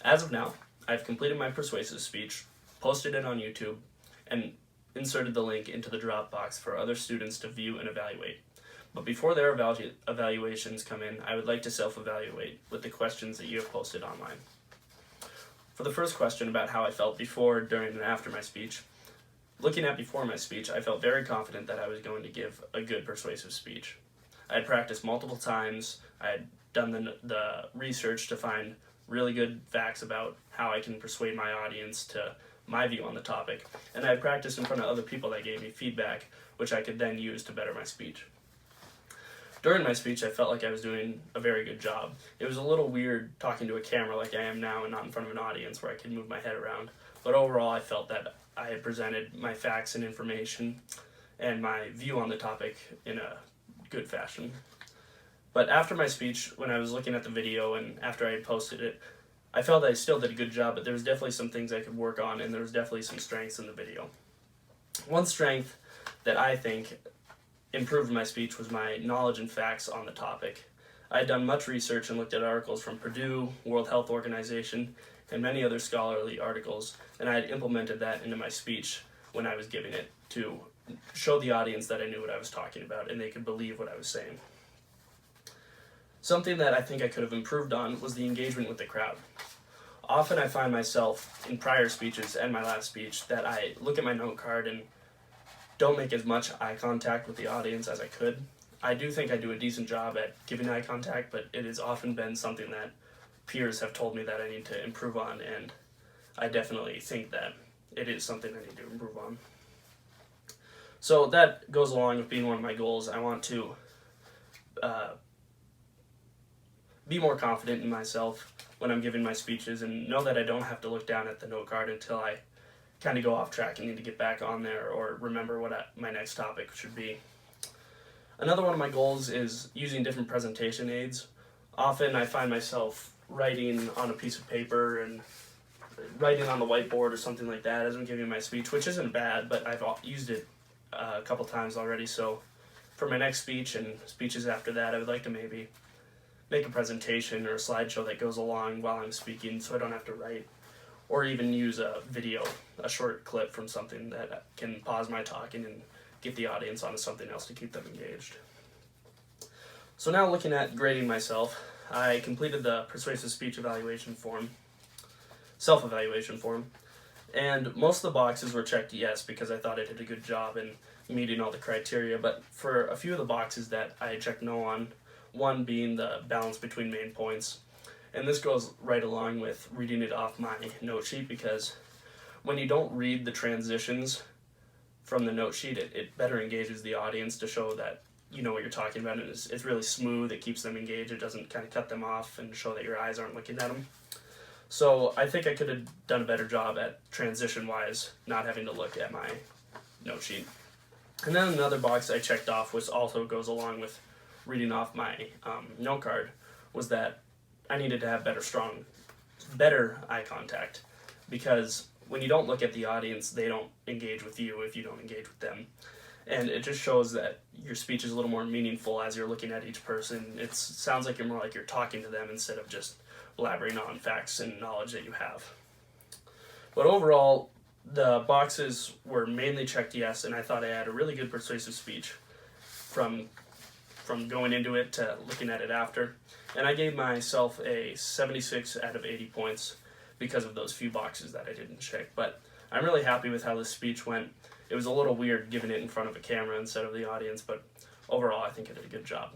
As of now, I've completed my persuasive speech, posted it on YouTube, and inserted the link into the Dropbox for other students to view and evaluate. But before their evaluations come in, I would like to self-evaluate with the questions that you have posted online. For the first question about how I felt before, during, and after my speech, looking at before my speech, I felt very confident that I was going to give a good persuasive speech. I had practiced multiple times. I had done the research to find really good facts about how I can persuade my audience to my view on the topic, and I had practiced in front of other people that gave me feedback, which I could then use to better my speech. During my speech, I felt like I was doing a very good job. It was a little weird talking to a camera like I am now and not in front of an audience where I could move my head around, but overall I felt that I had presented my facts and information and my view on the topic in a good fashion. But after my speech, when I was looking at the video and after I had posted it, I felt I still did a good job, but there was definitely some things I could work on, and there was definitely some strengths in the video. One strength that I think improved my speech was my knowledge and facts on the topic. I had done much research and looked at articles from Purdue, World Health Organization, and many other scholarly articles, and I had implemented that into my speech when I was giving it to show the audience that I knew what I was talking about and they could believe what I was saying. Something that I think I could have improved on was the engagement with the crowd. Often I find myself in prior speeches and my last speech that I look at my note card and don't make as much eye contact with the audience as I could. I do think I do a decent job at giving eye contact, but it has often been something that peers have told me that I need to improve on, and I definitely think that it is something I need to improve on. So that goes along with being one of my goals. I want to be more confident in myself when I'm giving my speeches and know that I don't have to look down at the note card until I kind of go off track and need to get back on there or remember what my next topic should be. Another one of my goals is using different presentation aids. Often I find myself writing on a piece of paper and writing on the whiteboard or something like that as I'm giving my speech, which isn't bad, but I've used it a couple times already. So for my next speech and speeches after that, I would like to maybe make a presentation or a slideshow that goes along while I'm speaking so I don't have to write, or even use a video, a short clip from something that can pause my talking and get the audience onto something else to keep them engaged. So now looking at grading myself, I completed the persuasive speech evaluation form, self-evaluation form, and most of the boxes were checked yes because I thought I did a good job in meeting all the criteria, but for a few of the boxes that I checked no on, one being the balance between main points. And this goes right along with reading it off my note sheet, because when you don't read the transitions from the note sheet, it better engages the audience to show that you know what you're talking about, and it's really smooth. It keeps them engaged. It doesn't kind of cut them off and show that your eyes aren't looking at them. So I think I could have done a better job at transition-wise, not having to look at my note sheet. And then another box I checked off, which also goes along with reading off my note card, was that I needed to have better eye contact, because when you don't look at the audience, they don't engage with you if you don't engage with them. And it just shows that your speech is a little more meaningful as you're looking at each person. It sounds like you're talking to them instead of just blabbering on facts and knowledge that you have. But overall, the boxes were mainly checked yes, and I thought I had a really good persuasive speech from going into it to looking at it after. And I gave myself a 76 out of 80 points because of those few boxes that I didn't check. But I'm really happy with how this speech went. It was a little weird giving it in front of a camera instead of the audience, but overall I think I did a good job.